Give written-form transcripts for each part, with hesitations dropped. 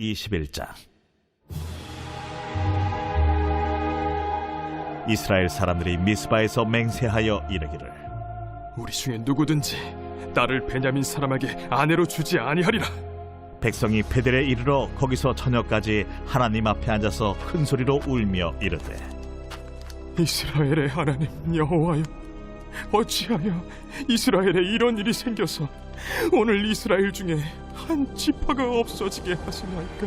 제21장. 이스라엘 사람들이 미스바에서 맹세하여 이르기를, 우리 중에 누구든지 딸을 베냐민 사람에게 아내로 주지 아니하리라. 백성이 베델에 이르러 거기서 저녁까지 하나님 앞에 앉아서 큰 소리로 울며 이르되, 이스라엘의 하나님 여호와여, 어찌하여 이스라엘에 이런 일이 생겨서 오늘 이스라엘 중에 한 지파가 없어지게 하시나이까?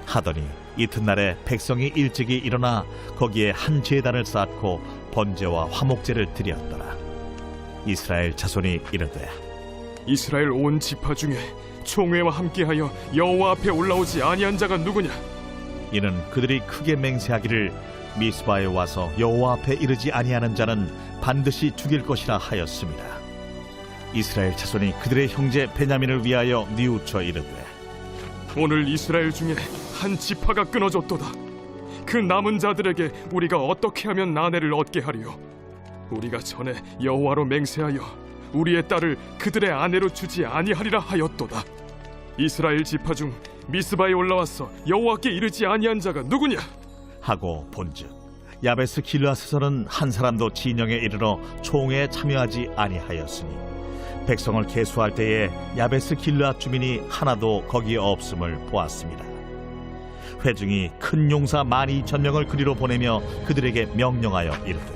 하더니 이튿날에 백성이 일찍이 일어나 거기에 한 제단을 쌓고 번제와 화목제를 드렸더라. 이스라엘 자손이 이르되, 이스라엘 온 지파 중에 총회와 함께하여 여호와 앞에 올라오지 아니한 자가 누구냐? 이는 그들이 크게 맹세하기를 미스바에 와서 여호와 앞에 이르지 아니하는 자는 반드시 죽일 것이라 하였습니다. 이스라엘 자손이 그들의 형제 베냐민을 위하여 뉘우쳐 이르되, 오늘 이스라엘 중에 한 지파가 끊어졌도다. 그 남은 자들에게 우리가 어떻게 하면 아내를 얻게 하리요? 우리가 전에 여호와로 맹세하여 우리의 딸을 그들의 아내로 주지 아니하리라 하였도다. 이스라엘 지파 중 미스바에 올라와서 여호와께 이르지 아니한 자가 누구냐? 하고 본즉 야베스 길르앗에서는 한 사람도 진영에 이르러 총회에 참여하지 아니하였으니 백성을 계수할 때에 야베스 길르앗 주민이 하나도 거기에 없음을 보았습니다. 회중이 큰 용사 12,000명을 그리로 보내며 그들에게 명령하여 이르되,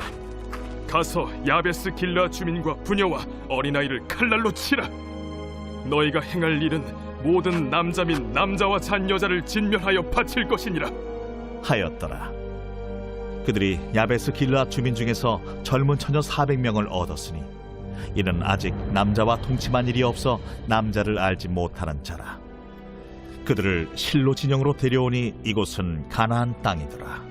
가서 야베스 길르앗 주민과 부녀와 어린아이를 칼날로 치라. 너희가 행할 일은 모든 남자 및 남자와 잔 여자를 진멸하여 바칠 것이니라 하였더라. 그들이 야베스 길르앗 주민 중에서 젊은 처녀 400명을 얻었으니 이는 아직 남자와 동침한 일이 없어 남자를 알지 못하는 자라. 그들을 실로 진영으로 데려오니 이곳은 가나안 땅이더라.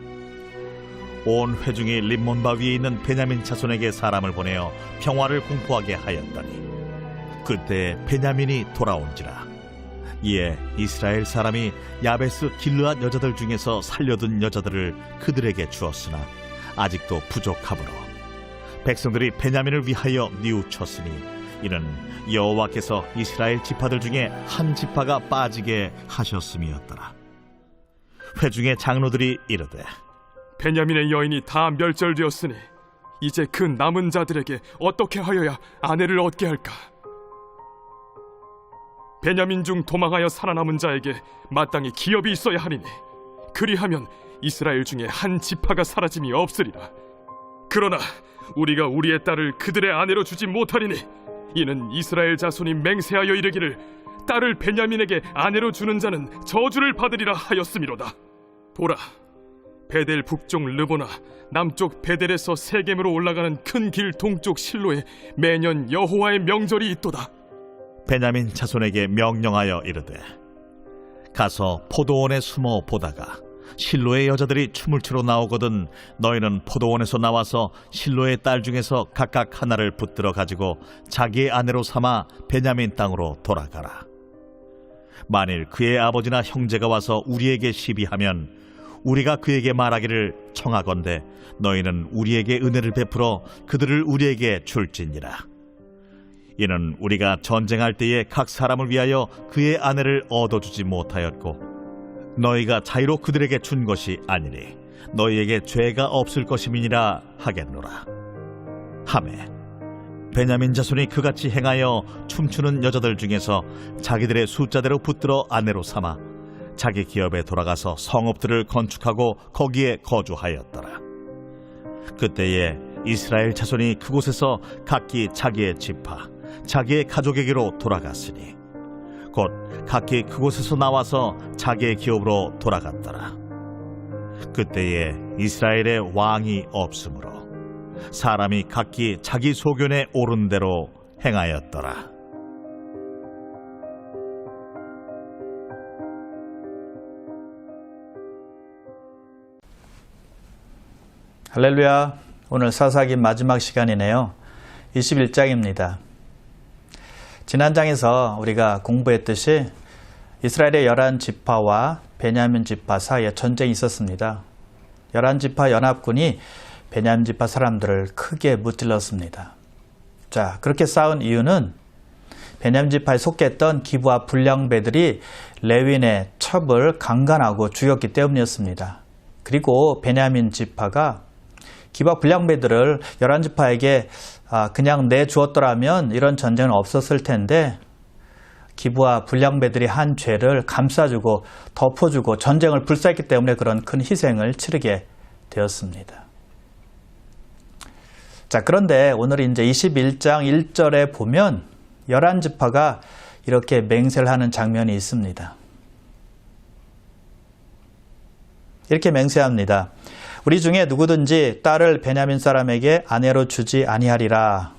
온 회중이 림몬바 위에 있는 베냐민 자손에게 사람을 보내어 평화를 공포하게 하였더니 그때 베냐민이 돌아온지라. 이에 이스라엘 사람이 야베스 길르앗 여자들 중에서 살려둔 여자들을 그들에게 주었으나 아직도 부족하므로 백성들이 베냐민을 위하여 뉘우쳤으니 이는 여호와께서 이스라엘 지파들 중에 한 지파가 빠지게 하셨음이었더라. 회중의 장로들이 이르되, 베냐민의 여인이 다 멸절되었으니 이제 그 남은 자들에게 어떻게 하여야 아내를 얻게 할까? 베냐민 중 도망하여 살아남은 자에게 마땅히 기업이 있어야 하리니 그리하면 이스라엘 중에 한 지파가 사라짐이 없으리라. 그러나 우리가 우리의 딸을 그들의 아내로 주지 못하리니 이는 이스라엘 자손이 맹세하여 이르기를 딸을 베냐민에게 아내로 주는 자는 저주를 받으리라 하였음이로다. 보라, 베델 북쪽 르보나 남쪽 베델에서 세겜으로 올라가는 큰 길 동쪽 실로에 매년 여호와의 명절이 있도다. 베냐민 자손에게 명령하여 이르되, 가서 포도원에 숨어 보다가 실로의 여자들이 춤을 추러 나오거든 너희는 포도원에서 나와서 실로의 딸 중에서 각각 하나를 붙들어 가지고 자기의 아내로 삼아 베냐민 땅으로 돌아가라. 만일 그의 아버지나 형제가 와서 우리에게 시비하면 우리가 그에게 말하기를 청하건대 너희는 우리에게 은혜를 베풀어 그들을 우리에게 줄지니라. 이는 우리가 전쟁할 때에 각 사람을 위하여 그의 아내를 얻어주지 못하였고 너희가 자유로 그들에게 준 것이 아니니 너희에게 죄가 없을 것임이니라 하겠노라 하매, 베냐민 자손이 그같이 행하여 춤추는 여자들 중에서 자기들의 숫자대로 붙들어 아내로 삼아 자기 기업에 돌아가서 성읍들을 건축하고 거기에 거주하였더라. 그때에 이스라엘 자손이 그곳에서 각기 자기의 지파 자기의 가족에게로 돌아갔으니 곧 각기 그곳에서 나와서 자기의 기업으로 돌아갔더라. 그때에 이스라엘의 왕이 없으므로 사람이 각기 자기 소견에 옳은 대로 행하였더라. 할렐루야. 오늘 사사기 마지막 시간이네요. 21장입니다. 지난 장에서 우리가 공부했듯이 이스라엘의 11지파와 베냐민 지파 사이에 전쟁이 있었습니다. 11지파 연합군이 베냐민 지파 사람들을 크게 무찔렀습니다. 자, 그렇게 싸운 이유는 베냐민 지파에 속했던 기브와 불량배들이 레위인의 첩을 강간하고 죽였기 때문이었습니다. 그리고 베냐민 지파가 기브와 불량배들을 11지파에게 그냥 내주었더라면 이런 전쟁은 없었을 텐데 기브와 불량배들이 한 죄를 감싸주고 덮어주고 전쟁을 불사했기 때문에 그런 큰 희생을 치르게 되었습니다. 자, 그런데 오늘 이제 21장 1절에 보면 11지파가 이렇게 맹세를 하는 장면이 있습니다. 이렇게 맹세합니다. 우리 중에 누구든지 딸을 베냐민 사람에게 아내로 주지 아니하리라.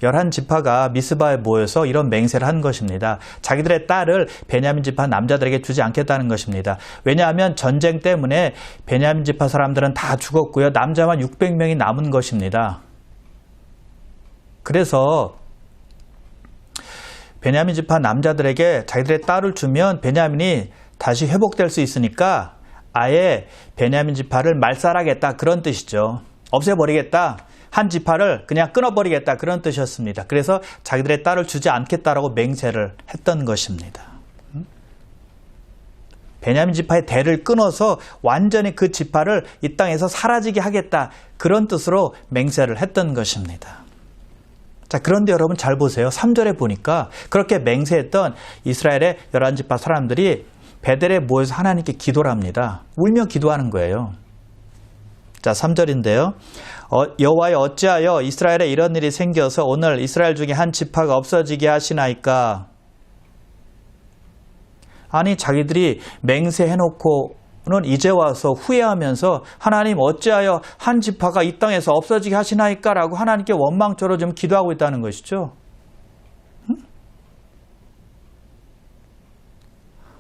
11지파가 미스바에 모여서 이런 맹세를 한 것입니다. 자기들의 딸을 베냐민 지파 남자들에게 주지 않겠다는 것입니다. 왜냐하면 전쟁 때문에 베냐민 지파 사람들은 다 죽었고요. 남자만 600명이 남은 것입니다. 그래서 베냐민 지파 남자들에게 자기들의 딸을 주면 베냐민이 다시 회복될 수 있으니까 아예 베냐민 지파를 말살하겠다, 그런 뜻이죠. 없애버리겠다, 한 지파를 그냥 끊어버리겠다, 그런 뜻이었습니다. 그래서 자기들의 딸을 주지 않겠다라고 맹세를 했던 것입니다. 베냐민 지파의 대를 끊어서 완전히 그 지파를 이 땅에서 사라지게 하겠다, 그런 뜻으로 맹세를 했던 것입니다. 자, 그런데 여러분 잘 보세요. 3절에 보니까 그렇게 맹세했던 이스라엘의 11지파 사람들이 베델에 모여서 하나님께 기도를 합니다. 울며 기도하는 거예요. 자, 3절인데요. 여호와여, 어찌하여 이스라엘에 이런 일이 생겨서 오늘 이스라엘 중에 한 지파가 없어지게 하시나이까? 아니, 자기들이 맹세해놓고는 이제 와서 후회하면서 하나님 어찌하여 한 지파가 이 땅에서 없어지게 하시나이까? 라고 하나님께 원망처럼 좀 기도하고 있다는 것이죠.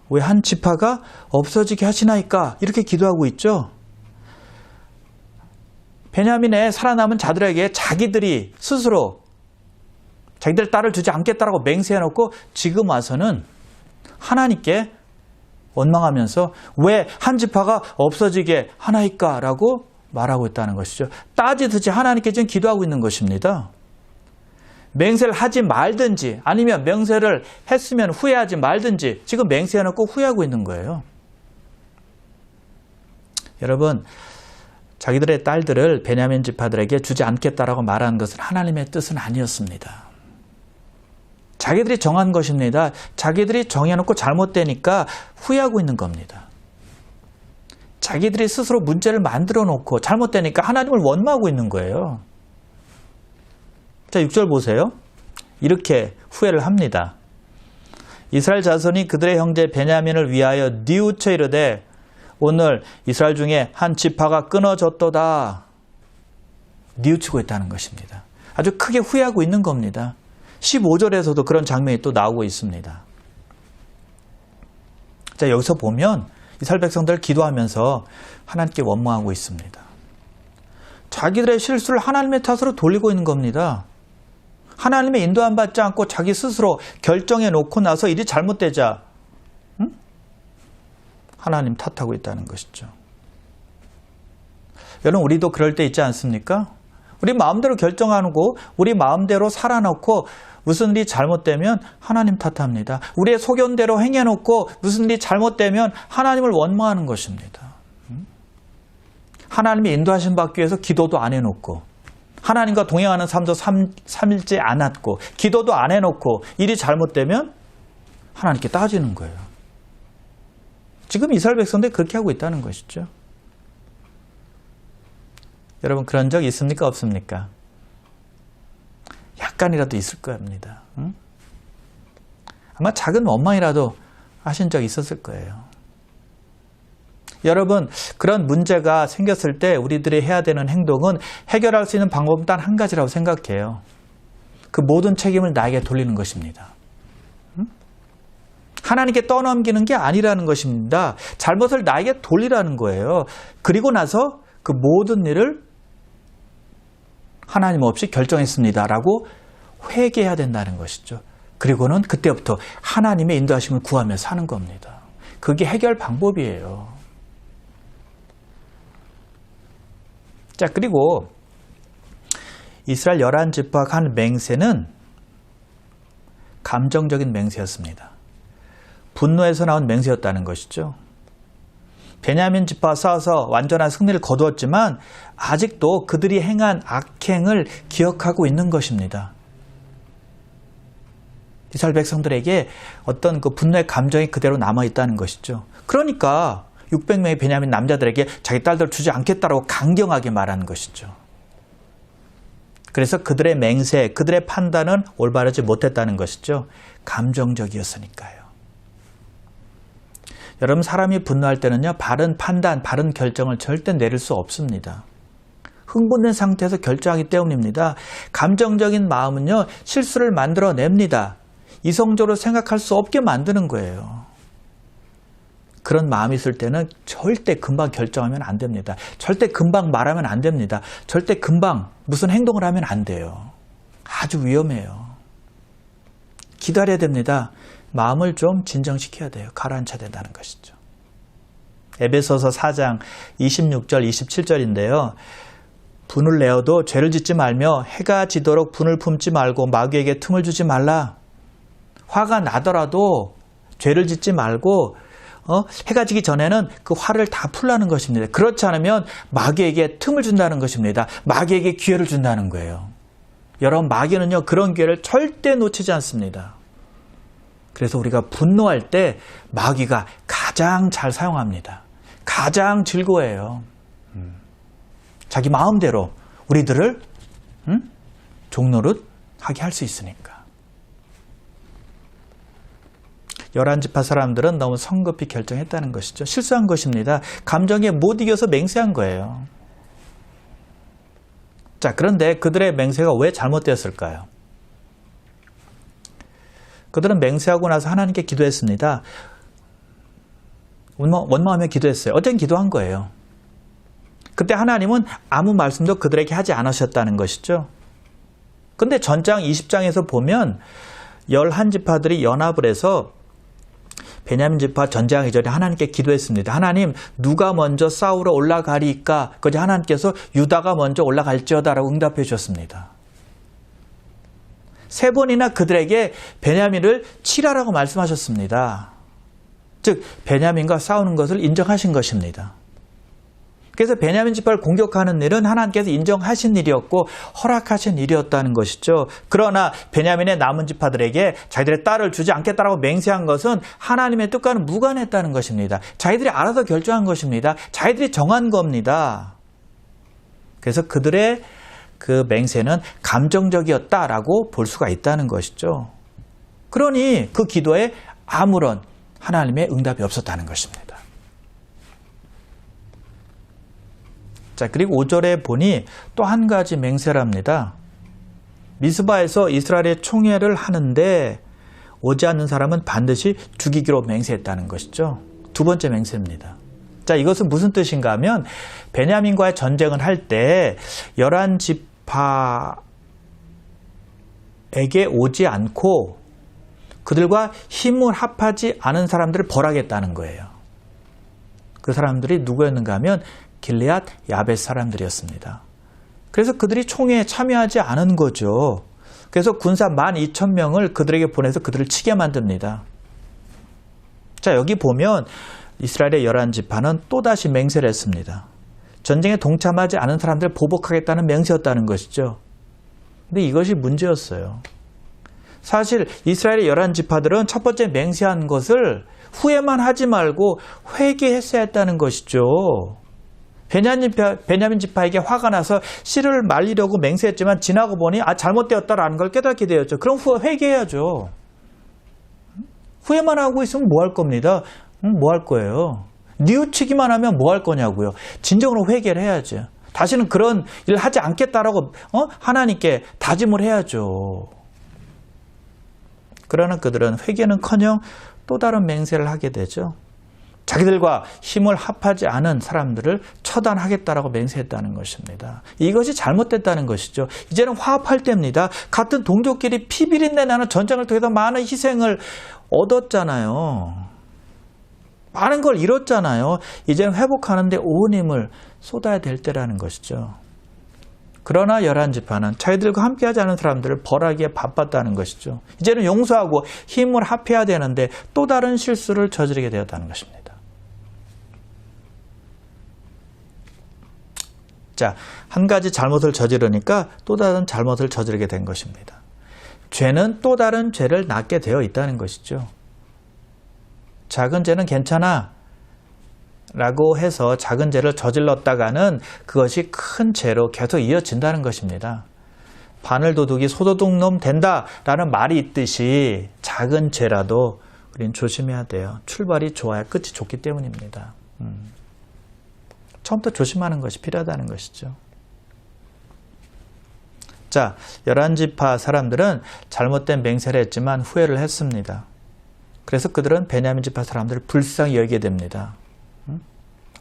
왜 한 지파가 없어지게 하시나이까? 이렇게 기도하고 있죠. 베냐민의 살아남은 자들에게 자기들이 스스로 자기들 딸을 주지 않겠다라고 맹세해놓고 지금 와서는 하나님께 원망하면서 왜 한 지파가 없어지게 하나이까? 라고 말하고 있다는 것이죠. 따지듯이 하나님께 지금 기도하고 있는 것입니다. 맹세를 하지 말든지 아니면 맹세를 했으면 후회하지 말든지 지금 맹세해놓고 후회하고 있는 거예요. 여러분, 자기들의 딸들을 베냐민 지파들에게 주지 않겠다라고 말하는 것은 하나님의 뜻은 아니었습니다. 자기들이 정한 것입니다. 자기들이 정해놓고 잘못되니까 후회하고 있는 겁니다. 자기들이 스스로 문제를 만들어 놓고 잘못되니까 하나님을 원망하고 있는 거예요. 자, 6절 보세요. 이렇게 후회를 합니다. 이스라엘 자손이 그들의 형제 베냐민을 위하여 뉘우쳐 이르되 오늘 이스라엘 중에 한 지파가 끊어졌도다. 뉘우치고 있다는 것입니다. 아주 크게 후회하고 있는 겁니다. 15절에서도 그런 장면이 또 나오고 있습니다. 자, 여기서 보면 이스라엘 백성들 기도하면서 하나님께 원망하고 있습니다. 자기들의 실수를 하나님의 탓으로 돌리고 있는 겁니다. 하나님의 인도함 받지 않고 자기 스스로 결정해 놓고 나서 일이 잘못되자 하나님 탓하고 있다는 것이죠. 여러분, 우리도 그럴 때 있지 않습니까? 우리 마음대로 결정하고 우리 마음대로 살아놓고 무슨 일이 잘못되면 하나님 탓합니다. 우리의 소견대로 행해놓고 무슨 일이 잘못되면 하나님을 원망하는 것입니다. 하나님의 인도하심 받기 위해서 기도도 안 해놓고 하나님과 동행하는 삶도 삼일지 않았고 기도도 안 해놓고 일이 잘못되면 하나님께 따지는 거예요. 지금 이스라엘 백성들이 그렇게 하고 있다는 것이죠. 여러분, 그런 적 있습니까? 없습니까? 약간이라도 있을 겁니다. 아마 작은 원망이라도 하신 적 있었을 거예요. 여러분, 그런 문제가 생겼을 때 우리들이 해야 되는 행동은 해결할 수 있는 방법은 단 한 가지라고 생각해요. 그 모든 책임을 나에게 돌리는 것입니다. 하나님께 떠넘기는 게 아니라는 것입니다. 잘못을 나에게 돌리라는 거예요. 그리고 나서 그 모든 일을 하나님 없이 결정했습니다 라고 회개해야 된다는 것이죠. 그리고는 그때부터 하나님의 인도하심을 구하며 사는 겁니다. 그게 해결 방법이에요. 자, 그리고 이스라엘 11지파가 한 맹세는 감정적인 맹세였습니다. 분노에서 나온 맹세였다는 것이죠. 베냐민 지파와 싸워서 완전한 승리를 거두었지만 아직도 그들이 행한 악행을 기억하고 있는 것입니다. 이스라엘 백성들에게 어떤 그 분노의 감정이 그대로 남아있다는 것이죠. 그러니까 600명의 베냐민 남자들에게 자기 딸들을 주지 않겠다라고 강경하게 말하는 것이죠. 그래서 그들의 맹세, 그들의 판단은 올바르지 못했다는 것이죠. 감정적이었으니까요. 여러분, 사람이 분노할 때는요, 바른 판단, 바른 결정을 절대 내릴 수 없습니다. 흥분된 상태에서 결정하기 때문입니다. 감정적인 마음은요, 실수를 만들어냅니다. 이성적으로 생각할 수 없게 만드는 거예요. 그런 마음이 있을 때는 절대 금방 결정하면 안 됩니다. 절대 금방 말하면 안 됩니다. 절대 금방 무슨 행동을 하면 안 돼요. 아주 위험해요. 기다려야 됩니다. 마음을 좀 진정시켜야 돼요. 가라앉혀야 된다는 것이죠. 에베소서 4장 26절 27절인데요. 분을 내어도 죄를 짓지 말며 해가 지도록 분을 품지 말고 마귀에게 틈을 주지 말라. 화가 나더라도 죄를 짓지 말고 해가 지기 전에는 그 화를 다 풀라는 것입니다. 그렇지 않으면 마귀에게 틈을 준다는 것입니다. 마귀에게 기회를 준다는 거예요. 여러분, 마귀는요, 그런 기회를 절대 놓치지 않습니다. 그래서 우리가 분노할 때 마귀가 가장 잘 사용합니다. 가장 즐거워해요. 자기 마음대로 우리들을 종노릇 하게 할 수 있으니까. 11지파 사람들은 너무 성급히 결정했다는 것이죠. 실수한 것입니다. 감정에 못 이겨서 맹세한 거예요. 자, 그런데 그들의 맹세가 왜 잘못되었을까요? 그들은 맹세하고 나서 하나님께 기도했습니다. 원망하며 기도했어요. 어쨌든 기도한 거예요. 그때 하나님은 아무 말씀도 그들에게 하지 않으셨다는 것이죠. 근데 전장 20장에서 보면 11지파들이 연합을 해서 베냐민 지파 전쟁하기 전에 하나님께 기도했습니다. 하나님, 누가 먼저 싸우러 올라가리까? 그러자 하나님께서 유다가 먼저 올라갈지어다라고 응답해 주셨습니다. 3번이나 그들에게 베냐민을 치라라고 말씀하셨습니다. 즉, 베냐민과 싸우는 것을 인정하신 것입니다. 그래서 베냐민 지파를 공격하는 일은 하나님께서 인정하신 일이었고 허락하신 일이었다는 것이죠. 그러나 베냐민의 남은 지파들에게 자기들의 딸을 주지 않겠다라고 맹세한 것은 하나님의 뜻과는 무관했다는 것입니다. 자기들이 알아서 결정한 것입니다. 자기들이 정한 겁니다. 그래서 그들의 그 맹세는 감정적이었다라고 볼 수가 있다는 것이죠. 그러니 그 기도에 아무런 하나님의 응답이 없었다는 것입니다. 자, 그리고 5절에 보니 또 한 가지 맹세를 합니다. 미스바에서 이스라엘의 총회를 하는데 오지 않는 사람은 반드시 죽이기로 맹세했다는 것이죠. 두 번째 맹세입니다. 자, 이것은 무슨 뜻인가 하면 베냐민과의 전쟁을 할 때 11지파에게 오지 않고 그들과 힘을 합하지 않은 사람들을 벌하겠다는 거예요. 그 사람들이 누구였는가 하면 길르앗 야벳 사람들이었습니다. 그래서 그들이 총회에 참여하지 않은 거죠. 그래서 군사 12,000명을 그들에게 보내서 그들을 치게 만듭니다. 자, 여기 보면 이스라엘의 11지파는 또다시 맹세를 했습니다. 전쟁에 동참하지 않은 사람들을 보복하겠다는 맹세였다는 것이죠. 근데 이것이 문제였어요. 사실 이스라엘의 11지파들은 첫 번째 맹세한 것을 후회만 하지 말고 회개했어야 했다는 것이죠. 베냐민 지파에게 화가 나서 씨를 말리려고 맹세했지만 지나고 보니 잘못되었다라는 걸 깨닫게 되었죠. 그럼 회개해야죠. 후회만 하고 있으면 뭐 할 겁니다. 뭐 할 거예요. 뉘우치기만 하면 뭐 할 거냐고요. 진정으로 회개를 해야죠. 다시는 그런 일을 하지 않겠다라고 하나님께 다짐을 해야죠. 그러나 그들은 회개는커녕 또 다른 맹세를 하게 되죠. 자기들과 힘을 합하지 않은 사람들을 처단하겠다라고 맹세했다는 것입니다. 이것이 잘못됐다는 것이죠. 이제는 화합할 때입니다. 같은 동족끼리 피비린내 나는 전쟁을 통해서 많은 희생을 얻었잖아요. 많은 걸 잃었잖아요. 이제는 회복하는데 온 힘을 쏟아야 될 때라는 것이죠. 그러나 11지파는 자기들과 함께하지 않은 사람들을 벌하기에 바빴다는 것이죠. 이제는 용서하고 힘을 합해야 되는데 또 다른 실수를 저지르게 되었다는 것입니다. 자, 한 가지 잘못을 저지르니까 또 다른 잘못을 저지르게 된 것입니다. 죄는 또 다른 죄를 낳게 되어 있다는 것이죠. 작은 죄는 괜찮아 라고 해서 작은 죄를 저질렀다가는 그것이 큰 죄로 계속 이어진다는 것입니다. 바늘도둑이 소도둑놈 된다라는 말이 있듯이 작은 죄라도 우린 조심해야 돼요. 출발이 좋아야 끝이 좋기 때문입니다. 처음부터 조심하는 것이 필요하다는 것이죠. 자, 11지파 사람들은 잘못된 맹세를 했지만 후회를 했습니다. 그래서 그들은 베냐민 지파 사람들을 불쌍히 여기게 됩니다.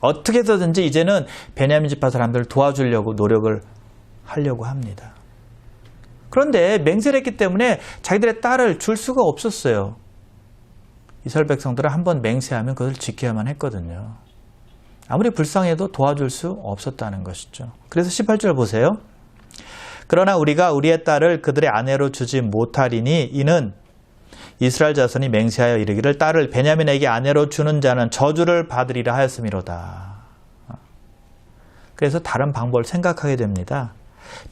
어떻게 해서든지 이제는 베냐민 지파 사람들을 도와주려고 노력을 하려고 합니다. 그런데 맹세를 했기 때문에 자기들의 딸을 줄 수가 없었어요. 이스라엘 백성들은 한번 맹세하면 그것을 지켜야만 했거든요. 아무리 불쌍해도 도와줄 수 없었다는 것이죠. 그래서 18절 보세요. 그러나 우리가 우리의 딸을 그들의 아내로 주지 못하리니 이는 이스라엘 자손이 맹세하여 이르기를 딸을 베냐민에게 아내로 주는 자는 저주를 받으리라 하였음이로다. 그래서 다른 방법을 생각하게 됩니다.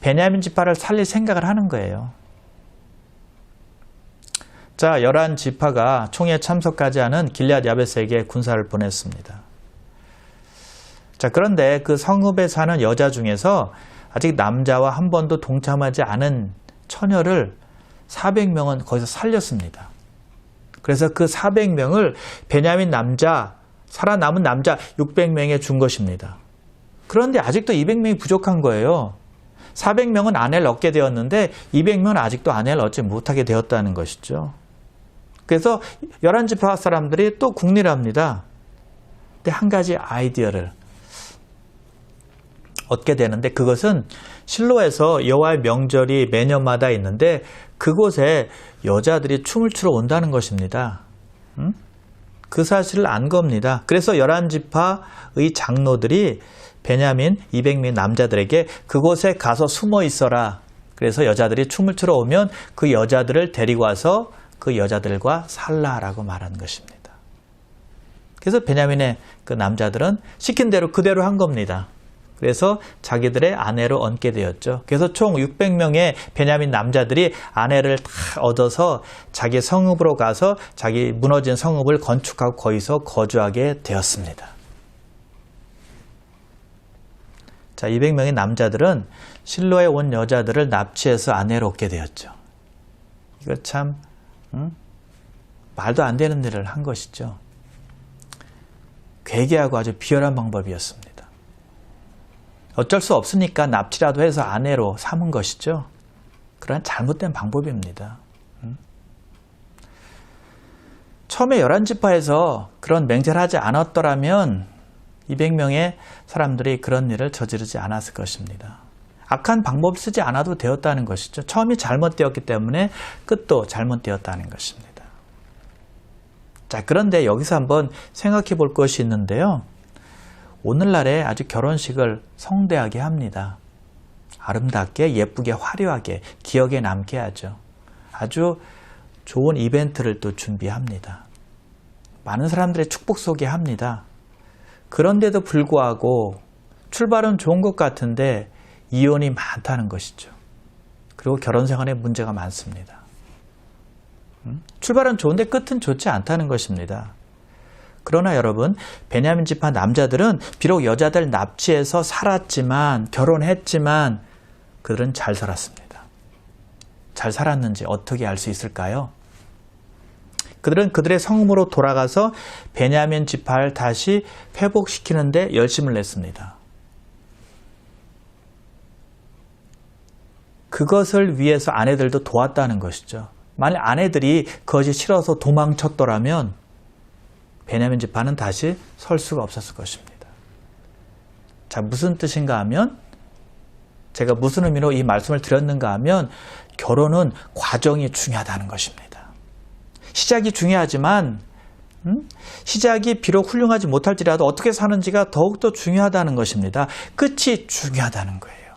베냐민 지파를 살릴 생각을 하는 거예요. 자, 11지파가 총회에 참석하지 않은 길앗 야베스에게 군사를 보냈습니다. 자, 그런데 그 성읍에 사는 여자 중에서 아직 남자와 한 번도 동참하지 않은 처녀를 400명은 거기서 살렸습니다. 그래서 그 400명을 베냐민 남자, 살아남은 남자 600명에 준 것입니다. 그런데 아직도 200명이 부족한 거예요. 400명은 아내를 얻게 되었는데 200명은 아직도 아내를 얻지 못하게 되었다는 것이죠. 그래서 11지파 사람들이 또 궁리를 합니다. 근데 한 가지 아이디어를 얻게 되는데 그것은 실로에서 여호와의 명절이 매년마다 있는데 그곳에 여자들이 춤을 추러 온다는 것입니다. 그 사실을 안 겁니다. 그래서 11지파의 장로들이 베냐민 200명 남자들에게 그곳에 가서 숨어 있어라. 그래서 여자들이 춤을 추러 오면 그 여자들을 데리고 와서 그 여자들과 살라라고 말한 것입니다. 그래서 베냐민의 그 남자들은 시킨 대로 그대로 한 겁니다. 그래서 자기들의 아내로 얻게 되었죠. 그래서 총 600명의 베냐민 남자들이 아내를 다 얻어서 자기 성읍으로 가서 자기 무너진 성읍을 건축하고 거기서 거주하게 되었습니다. 자, 200명의 남자들은 실로에 온 여자들을 납치해서 아내로 얻게 되었죠. 이거 참 말도 안 되는 일을 한 것이죠. 괴계하고 아주 비열한 방법이었습니다. 어쩔 수 없으니까 납치라도 해서 아내로 삼은 것이죠. 그런 잘못된 방법입니다. 처음에 11지파에서 그런 맹세를 하지 않았더라면 200명의 사람들이 그런 일을 저지르지 않았을 것입니다. 악한 방법을 쓰지 않아도 되었다는 것이죠. 처음이 잘못되었기 때문에 끝도 잘못되었다는 것입니다. 자, 그런데 여기서 한번 생각해 볼 것이 있는데요. 오늘날에 아주 결혼식을 성대하게 합니다. 아름답게, 예쁘게, 화려하게, 기억에 남게 하죠. 아주 좋은 이벤트를 또 준비합니다. 많은 사람들의 축복 속에 합니다. 그런데도 불구하고 출발은 좋은 것 같은데 이혼이 많다는 것이죠. 그리고 결혼 생활에 문제가 많습니다. 출발은 좋은데 끝은 좋지 않다는 것입니다. 그러나 여러분, 베냐민 지파 남자들은 비록 여자들 납치해서 살았지만, 결혼했지만 그들은 잘 살았습니다. 잘 살았는지 어떻게 알 수 있을까요? 그들은 그들의 성읍으로 돌아가서 베냐민 지파를 다시 회복시키는 데 열심을 냈습니다. 그것을 위해서 아내들도 도왔다는 것이죠. 만약 아내들이 그것이 싫어서 도망쳤더라면 베냐민 지파는 다시 설 수가 없었을 것입니다. 자, 무슨 뜻인가 하면, 제가 무슨 의미로 이 말씀을 드렸는가 하면, 결혼은 과정이 중요하다는 것입니다. 시작이 중요하지만 시작이 비록 훌륭하지 못할지라도 어떻게 사는지가 더욱더 중요하다는 것입니다. 끝이 중요하다는 거예요.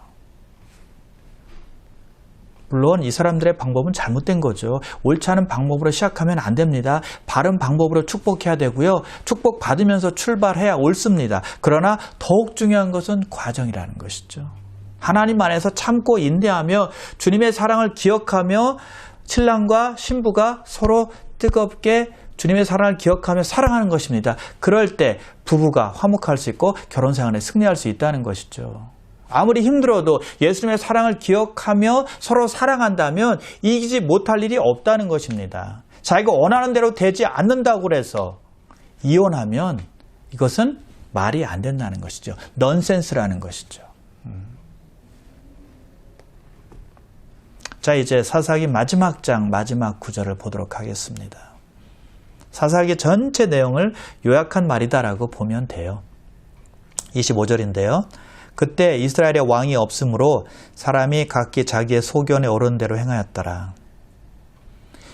물론 이 사람들의 방법은 잘못된 거죠. 옳지 않은 방법으로 시작하면 안 됩니다. 바른 방법으로 축복해야 되고요. 축복받으면서 출발해야 옳습니다. 그러나 더욱 중요한 것은 과정이라는 것이죠. 하나님 안에서 참고 인내하며 주님의 사랑을 기억하며 신랑과 신부가 서로 뜨겁게 주님의 사랑을 기억하며 사랑하는 것입니다. 그럴 때 부부가 화목할 수 있고 결혼생활에 승리할 수 있다는 것이죠. 아무리 힘들어도 예수님의 사랑을 기억하며 서로 사랑한다면 이기지 못할 일이 없다는 것입니다. 자기가 원하는 대로 되지 않는다고 해서 이혼하면 이것은 말이 안 된다는 것이죠. 넌센스라는 것이죠. 자, 이제 사사기 마지막 장 마지막 구절을 보도록 하겠습니다. 사사기 전체 내용을 요약한 말이다라고 보면 돼요. 25절인데요. 그때 이스라엘의 왕이 없으므로 사람이 각기 자기의 소견에 오른 대로 행하였더라.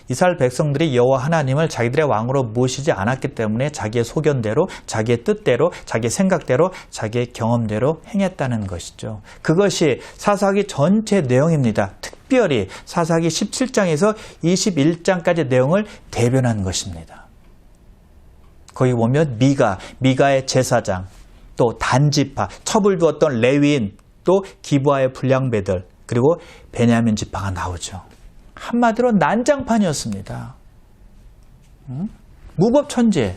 이스라엘 백성들이 여호와 하나님을 자기들의 왕으로 모시지 않았기 때문에 자기의 소견대로, 자기의 뜻대로, 자기의 생각대로, 자기의 경험대로 행했다는 것이죠. 그것이 사사기 전체 내용입니다. 특별히 사사기 17장에서 21장까지 내용을 대변한 것입니다. 거기 보면 미가의 제사장, 또 단지파, 첩을 두었던 레위인, 또 기브아의 불량배들, 그리고 베냐민 지파가 나오죠. 한마디로 난장판이었습니다. 무법천재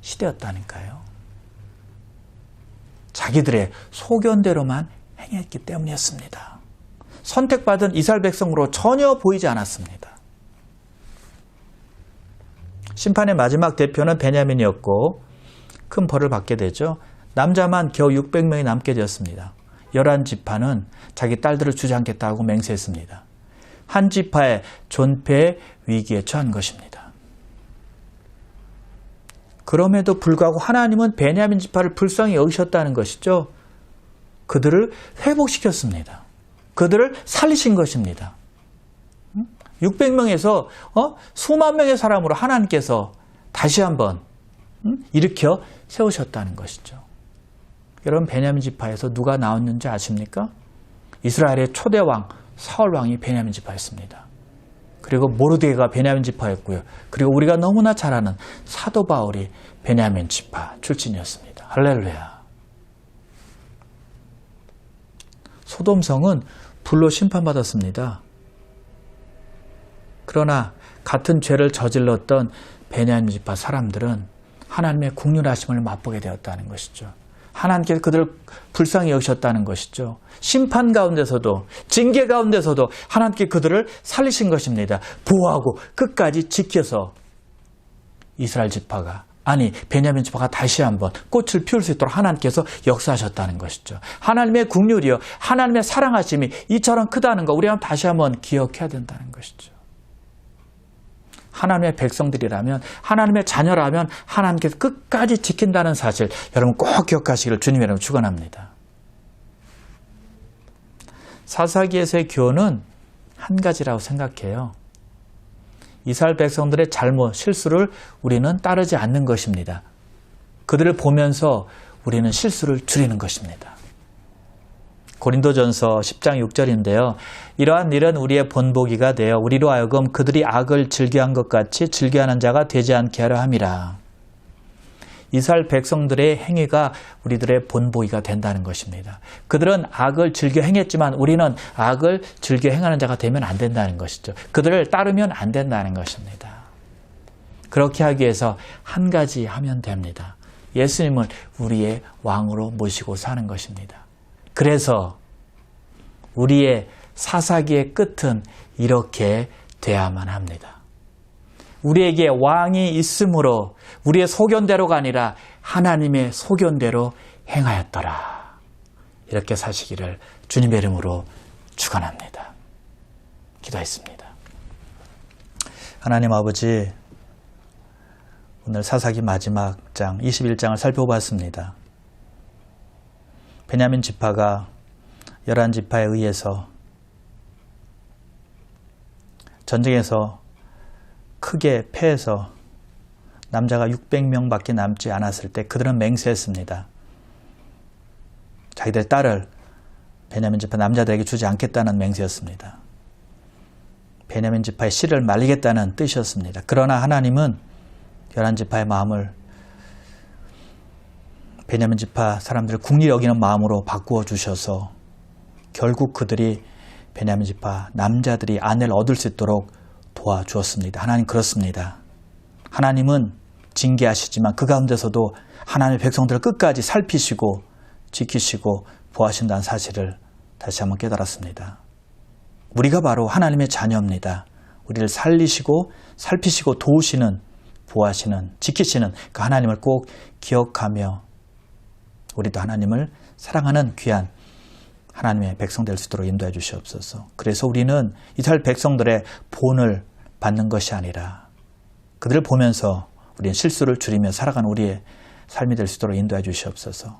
시대였다니까요. 자기들의 소견대로만 행했기 때문이었습니다. 선택받은 이스라엘 백성으로 전혀 보이지 않았습니다. 심판의 마지막 대표는 베냐민이었고 큰 벌을 받게 되죠. 남자만 겨우 600명이 남게 되었습니다. 11지파는 자기 딸들을 주지 않겠다고 맹세했습니다. 한 지파의 존폐의 위기에 처한 것입니다. 그럼에도 불구하고 하나님은 베냐민 지파를 불쌍히 여기셨다는 것이죠. 그들을 회복시켰습니다. 그들을 살리신 것입니다. 600명에서 수만 명의 사람으로 하나님께서 다시 한번 일으켜 세우셨다는 것이죠. 여러분, 베냐민 지파에서 누가 나왔는지 아십니까? 이스라엘의 초대 왕 사울 왕이 베냐민 지파였습니다. 그리고 모르드게가 베냐민 지파였고요. 그리고 우리가 너무나 잘 아는 사도 바울이 베냐민 지파 출신이었습니다. 할렐루야. 소돔성은 불로 심판받았습니다. 그러나 같은 죄를 저질렀던 베냐민 지파 사람들은 하나님의 긍휼하심을 맛보게 되었다는 것이죠. 하나님께서 그들을 불쌍히 여기셨다는 것이죠. 심판 가운데서도, 징계 가운데서도 하나님께 그들을 살리신 것입니다. 보호하고 끝까지 지켜서 이스라엘 지파가, 베냐민 지파가 다시 한번 꽃을 피울 수 있도록 하나님께서 역사하셨다는 것이죠. 하나님의 긍휼이요, 하나님의 사랑하심이 이처럼 크다는 거 우리 다시 한번 기억해야 된다는 것이죠. 하나님의 백성들이라면, 하나님의 자녀라면 하나님께서 끝까지 지킨다는 사실, 여러분 꼭 기억하시기를 주님 여러분 축원합니다. 사사기에서의 교훈은 한 가지라고 생각해요. 이스라엘 백성들의 잘못, 실수를 우리는 따르지 않는 것입니다. 그들을 보면서 우리는 실수를 줄이는 것입니다. 고린도전서 10장 6절인데요. 이러한 일은 우리의 본보기가 되어 우리로 하여금 그들이 악을 즐겨한 것 같이 즐겨하는 자가 되지 않게 하려 함이라. 이스라엘 백성들의 행위가 우리들의 본보기가 된다는 것입니다. 그들은 악을 즐겨 행했지만 우리는 악을 즐겨 행하는 자가 되면 안 된다는 것이죠. 그들을 따르면 안 된다는 것입니다. 그렇게 하기 위해서 한 가지 하면 됩니다. 예수님을 우리의 왕으로 모시고 사는 것입니다. 그래서 우리의 사사기의 끝은 이렇게 돼야만 합니다. 우리에게 왕이 있으므로 우리의 소견대로가 아니라 하나님의 소견대로 행하였더라. 이렇게 사시기를 주님의 이름으로 축원합니다. 기도했습니다. 하나님 아버지, 오늘 사사기 마지막 장 21장을 살펴봤습니다. 베냐민 지파가 11지파에 의해서 전쟁에서 크게 패해서 남자가 600명밖에 남지 않았을 때 그들은 맹세했습니다. 자기들 딸을 베냐민 지파 남자들에게 주지 않겠다는 맹세였습니다. 베냐민 지파의 씨를 말리겠다는 뜻이었습니다. 그러나 하나님은 11지파의 마음을 베냐민 지파 사람들을 국리 여기는 마음으로 바꾸어 주셔서 결국 그들이 베냐민 지파 남자들이 아내를 얻을 수 있도록 도와주었습니다. 하나님 그렇습니다. 하나님은 징계하시지만 그 가운데서도 하나님의 백성들을 끝까지 살피시고 지키시고 보호하신다는 사실을 다시 한번 깨달았습니다. 우리가 바로 하나님의 자녀입니다. 우리를 살리시고 살피시고 도우시는, 보호하시는, 지키시는 그 하나님을 꼭 기억하며 우리도 하나님을 사랑하는 귀한 하나님의 백성 될 수 있도록 인도해 주시옵소서. 그래서 우리는 이스라엘 백성들의 본을 받는 것이 아니라 그들을 보면서 우리는 실수를 줄이며 살아가는 우리의 삶이 될 수 있도록 인도해 주시옵소서.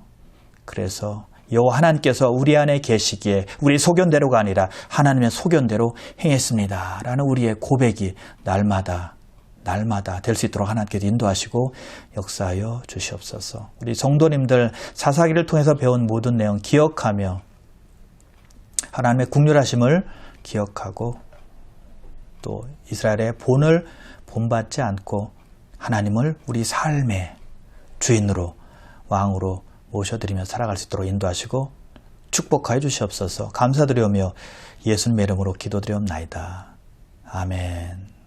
그래서 여호와 하나님께서 우리 안에 계시기에 우리 소견대로가 아니라 하나님의 소견대로 행했습니다 라는 우리의 고백이 날마다 될 수 있도록 하나님께서 인도하시고 역사하여 주시옵소서. 우리 성도님들 사사기를 통해서 배운 모든 내용 기억하며 하나님의 국률하심을 기억하고 또 이스라엘의 본을 본받지 않고 하나님을 우리 삶의 주인으로 왕으로 모셔드리며 살아갈 수 있도록 인도하시고 축복하여 주시옵소서. 감사드리오며 예수님의 이름으로 기도드리옵나이다. 아멘.